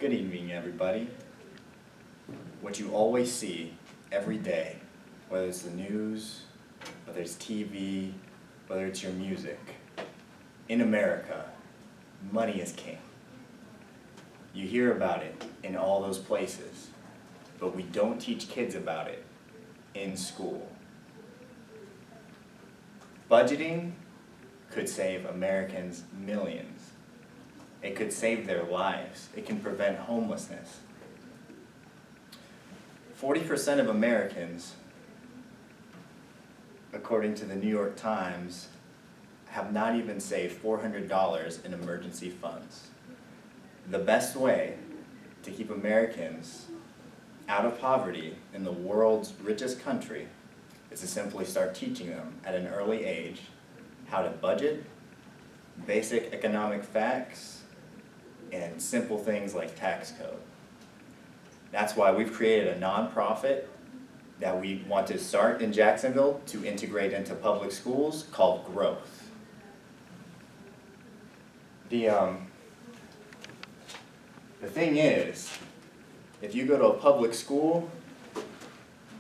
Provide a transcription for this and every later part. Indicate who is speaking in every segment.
Speaker 1: Good evening, everybody. What you always see every day, whether it's the news, whether it's TV, whether it's your music, in America, money is king. You hear about it in all those places, but we don't teach kids about it in school. Budgeting could save Americans millions. It could save their lives. It can prevent homelessness. 40% of Americans, according to the New York Times, have not even saved $400 in emergency funds. The best way to keep Americans out of poverty in the world's richest country is to simply start teaching them at an early age how to budget, basic economic facts, and simple things like tax code. That's why we've created a nonprofit that we want to start in Jacksonville to integrate into public schools called Growth. The thing is, if you go to a public school,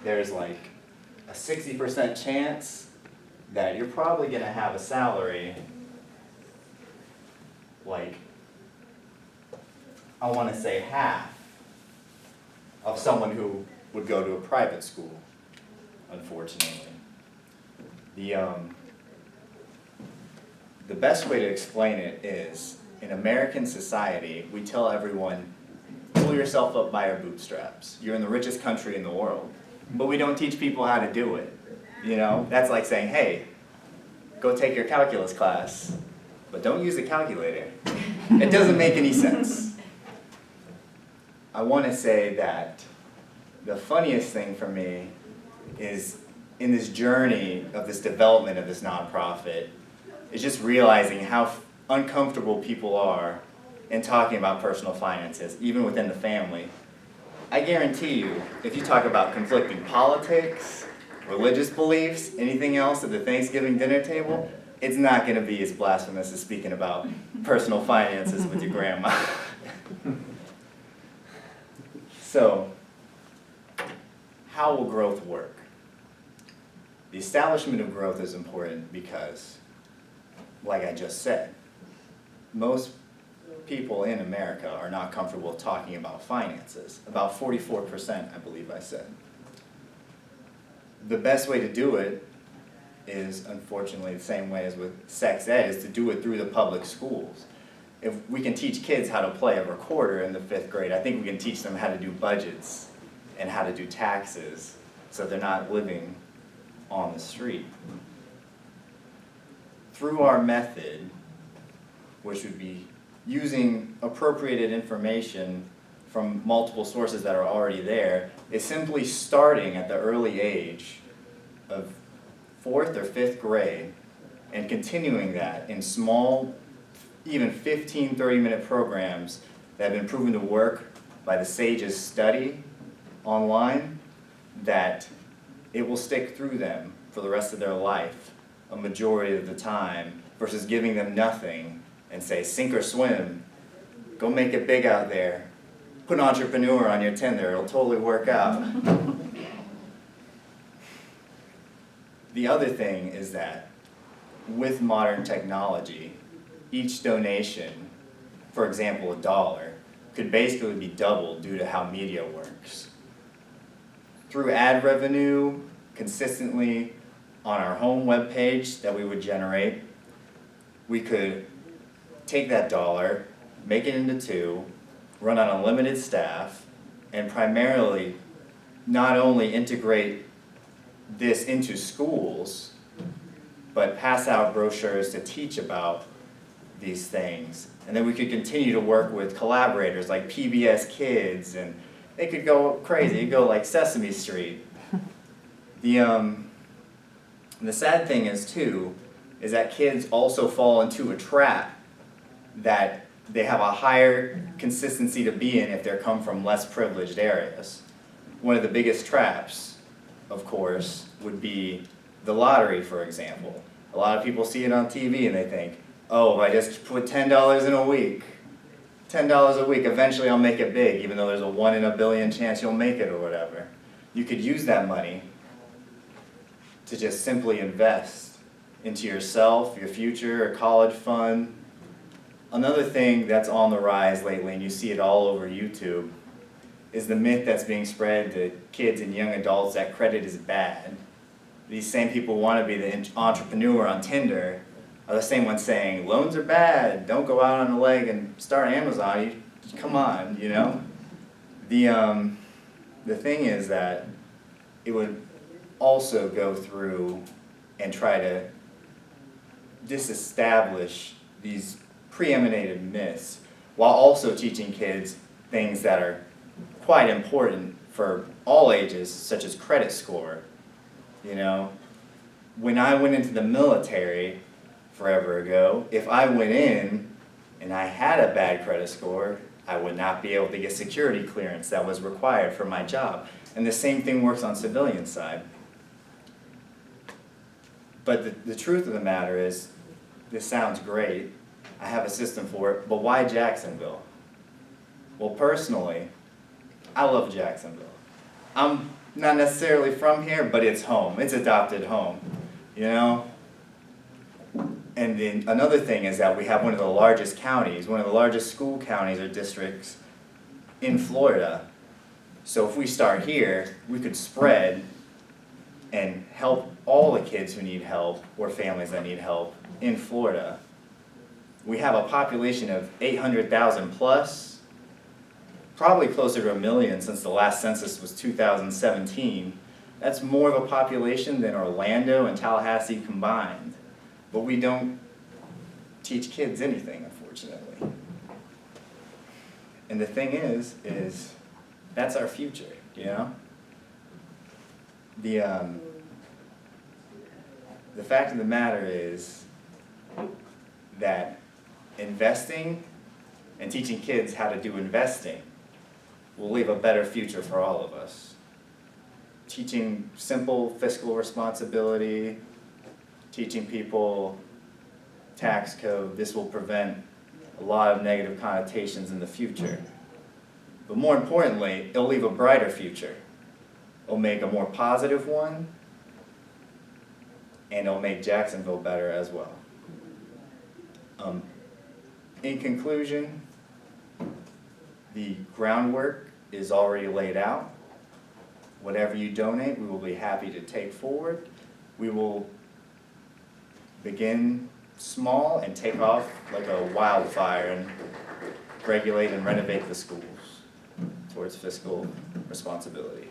Speaker 1: there's like a 60% chance that you're probably going to have a salary like, I want to say half of someone who would go to a private school, unfortunately. The best way to explain it is, in American society, we tell everyone, pull yourself up by your bootstraps. You're in the richest country in the world. But we don't teach people how to do it. You know, that's like saying, hey, go take your calculus class, but don't use a calculator. It doesn't make any sense. I want to say that the funniest thing for me is in this journey of this development of this nonprofit is just realizing how uncomfortable people are in talking about personal finances, even within the family. I guarantee you, if you talk about conflicting politics, religious beliefs, anything else at the Thanksgiving dinner table, it's not going to be as blasphemous as speaking about personal finances with your grandma. So, how will growth work? The establishment of growth is important because, like I just said, most people in America are not comfortable talking about finances. About 44%, I believe I said. The best way to do it is, unfortunately, the same way as with sex ed, is to do it through the public schools. If we can teach kids how to play a recorder in the 5th grade, I think we can teach them how to do budgets and how to do taxes so they're not living on the street. Through our method, which would be using appropriated information from multiple sources that are already there, is simply starting at the early age of 4th or 5th grade and continuing that in small, even 15, 30-minute programs that have been proven to work by the SAGES study online, that it will stick through them for the rest of their life a majority of the time, versus giving them nothing and say, sink or swim, go make it big out there, put entrepreneur on your Tinder, it'll totally work out. The other thing is that with modern technology, each donation, for example $1, could basically be doubled due to how media works. Through ad revenue, consistently on our home webpage that we would generate, we could take that $1, make it into 2, run on a limited staff, and primarily not only integrate this into schools, but pass out brochures to teach about these things. And then we could continue to work with collaborators like PBS Kids, and they could go crazy, it'd go like Sesame Street. The sad thing is too, is that kids also fall into a trap that they have a higher consistency to be in if they come from less privileged areas. One of the biggest traps, of course, would be the lottery, for example. A lot of people see it on TV and they think, oh, if I just put $10 in a week, $10 a week, eventually I'll make it big, even though there's a 1 in a billion chance you'll make it or whatever. You could use that money to just simply invest into yourself, your future, a college fund. Another thing that's on the rise lately, and you see it all over YouTube, is the myth that's being spread to kids and young adults that credit is bad. These same people want to be the entrepreneur on Tinder are the same ones saying, loans are bad, don't go out on a leg and start Amazon, come on, you know? The thing is that it would also go through and try to disestablish these preeminent myths while also teaching kids things that are quite important for all ages, such as credit score. You know, when I went into the military forever ago, if I went in and I had a bad credit score, I would not be able to get security clearance that was required for my job. And the same thing works on civilian side. But the truth of the matter is, this sounds great, I have a system for it, but why Jacksonville? Well, personally, I love Jacksonville. I'm not necessarily from here, but it's home. It's adopted home, you know? And then another thing is that we have one of the largest counties, one of the largest school counties or districts in Florida. So if we start here, we could spread and help all the kids who need help or families that need help in Florida. We have a population of 800,000 plus, probably closer to 1 million since the last census was 2017. That's more of a population than Orlando and Tallahassee combined. But we don't teach kids anything, unfortunately. And the thing is that's our future, you know? The fact of the matter is that investing and teaching kids how to do investing will leave a better future for all of us. Teaching simple fiscal responsibility, teaching people tax code, this will prevent a lot of negative connotations in the future. But more importantly, it'll leave a brighter future. It'll make a more positive one, and it'll make Jacksonville better as well. In conclusion, the groundwork is already laid out. Whatever you donate, we will be happy to take forward. We will begin small and take off like a wildfire and regulate and renovate the schools towards fiscal responsibility.